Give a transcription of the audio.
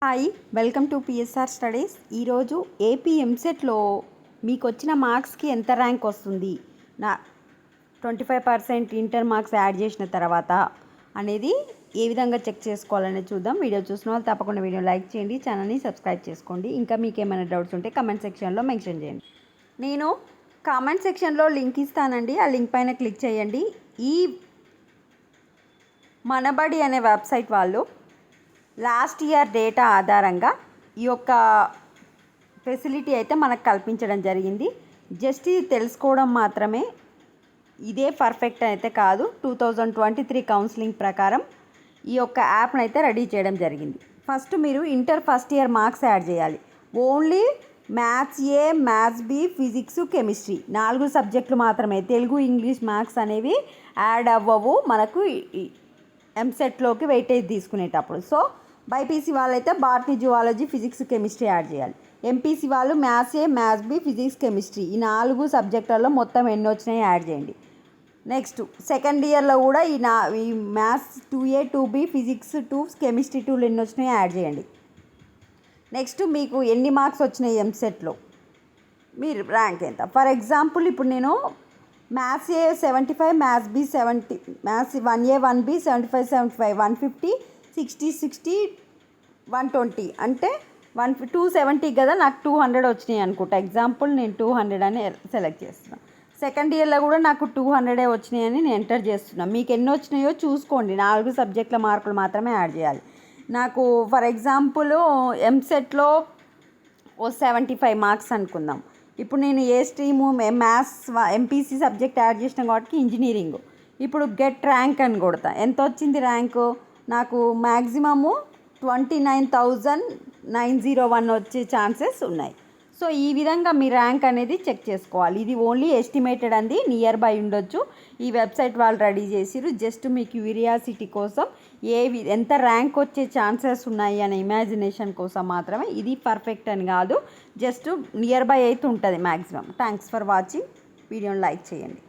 Hi, welcome to PSR studies. ఈరోజు AP ఎంసెట్లో మీకు వచ్చిన మార్క్స్కి ఎంత ర్యాంక్ వస్తుంది, నా 25% ఇంటర్ మార్క్స్ యాడ్ చేసిన తర్వాత అనేది ఏ విధంగా చెక్ చేసుకోవాలనేది చూద్దాం. వీడియో చూసిన వాళ్ళు తప్పకుండా వీడియో లైక్ చేయండి, ఛానల్ని సబ్స్క్రైబ్ చేసుకోండి. ఇంకా మీకు ఏమైనా డౌట్స్ ఉంటే కమెంట్ సెక్షన్లో మెన్షన్ చేయండి. నేను కామెంట్ సెక్షన్లో లింక్ ఇస్తానండి, ఆ లింక్ పైన క్లిక్ చేయండి. ఈ మనబడి అనే వెబ్సైట్ వాళ్ళు లాస్ట్ ఇయర్ డేటా ఆధారంగా ఈ యొక్క ఫెసిలిటీ అయితే మనకు కల్పించడం జరిగింది. జస్ట్ ఇది తెలుసుకోవడం మాత్రమే, ఇదే పర్ఫెక్ట్ అయితే కాదు. 2023 కౌన్సిలింగ్ ప్రకారం ఈ యొక్క యాప్ని అయితే రెడీ చేయడం జరిగింది. ఫస్ట్ మీరు inter first year marks add చేయాలి. ఓన్లీ మ్యాథ్స్ ఏ, మ్యాథ్స్ బి, ఫిజిక్స్, కెమిస్ట్రీ 4 సబ్జెక్టులు మాత్రమే. తెలుగు, ఇంగ్లీష్, మ్యాథ్స్ అనేవి యాడ్ అవ్వవు మనకు ఎంసెట్లోకి వెయిటేజ్ తీసుకునేటప్పుడు. సో బైపీసీ వాళ్ళైతే botany, zoology, physics, chemistry add చేయాలి. ఎంపీసీ వాళ్ళు మ్యాథ్స్ ఏ, మ్యాథ్స్ బి, ఫిజిక్స్, కెమిస్ట్రీ ఈ 4 సబ్జెక్టులలో మొత్తం ఎన్ని వచ్చినాయి యాడ్ చేయండి. నెక్స్ట్ సెకండ్ ఇయర్లో కూడా ఈ maths 2A, 2B, physics 2, chemistry 2 ఎన్ని వచ్చినాయి యాడ్ చేయండి. నెక్స్ట్ మీకు ఎన్ని మార్క్స్ వచ్చినాయి ఎంసెట్లో, మీరు ర్యాంక్ ఎంత. ఫర్ ఎగ్జాంపుల్ ఇప్పుడు నేను maths A 75, maths B 70, maths 1A, 1B 75, 75, 150, 60, 60, 120 అంటే 270 కదా, నాకు 200 వచ్చినాయి అనుకుంటా. ఎగ్జాంపుల్ నేను 200 అని సెలెక్ట్ చేస్తున్నాను. సెకండ్ ఇయర్లో కూడా నాకు 200 వచ్చినాయని నేను ఎంటర్ చేస్తున్నాను. మీకు ఎన్ని వచ్చినాయో చూసుకోండి. 4 సబ్జెక్టుల మార్కులు మాత్రమే యాడ్ చేయాలి. నాకు ఫర్ ఎగ్జాంపుల్ ఎంసెట్లో 75 మార్క్స్ అనుకుందాం. ఇప్పుడు నేను ఏ stream, maths MPC subject add చేసిన కాబట్టి ఇంజనీరింగ్. ఇప్పుడు గెట్ ర్యాంక్ అని కొడతా. ఎంత వచ్చింది ర్యాంకు, నాకు మ్యాక్సిమము 29,901 వచ్చే ఛాన్సెస్ ఉన్నాయి. సో ఈ విధంగా మీ ర్యాంక్ అనేది చెక్ చేసుకోవాలి. ఇది ఓన్లీ ఎస్టిమేటెడ్ అండి, నియర్ బై ఉండొచ్చు. ఈ వెబ్సైట్ వాళ్ళు రెడీ చేసిరు జస్ట్ మీ క్యూరియాసిటీ కోసం, ఎంత ర్యాంక్ వచ్చే ఛాన్సెస్ ఉన్నాయి అనే ఇమాజినేషన్ కోసం మాత్రమే. ఇది పర్ఫెక్ట్ అని కాదు, జస్ట్ నియర్ బై అయితే ఉంటుంది మ్యాక్సిమం. Thanks for watching. వీడియోని లైక్ చేయండి.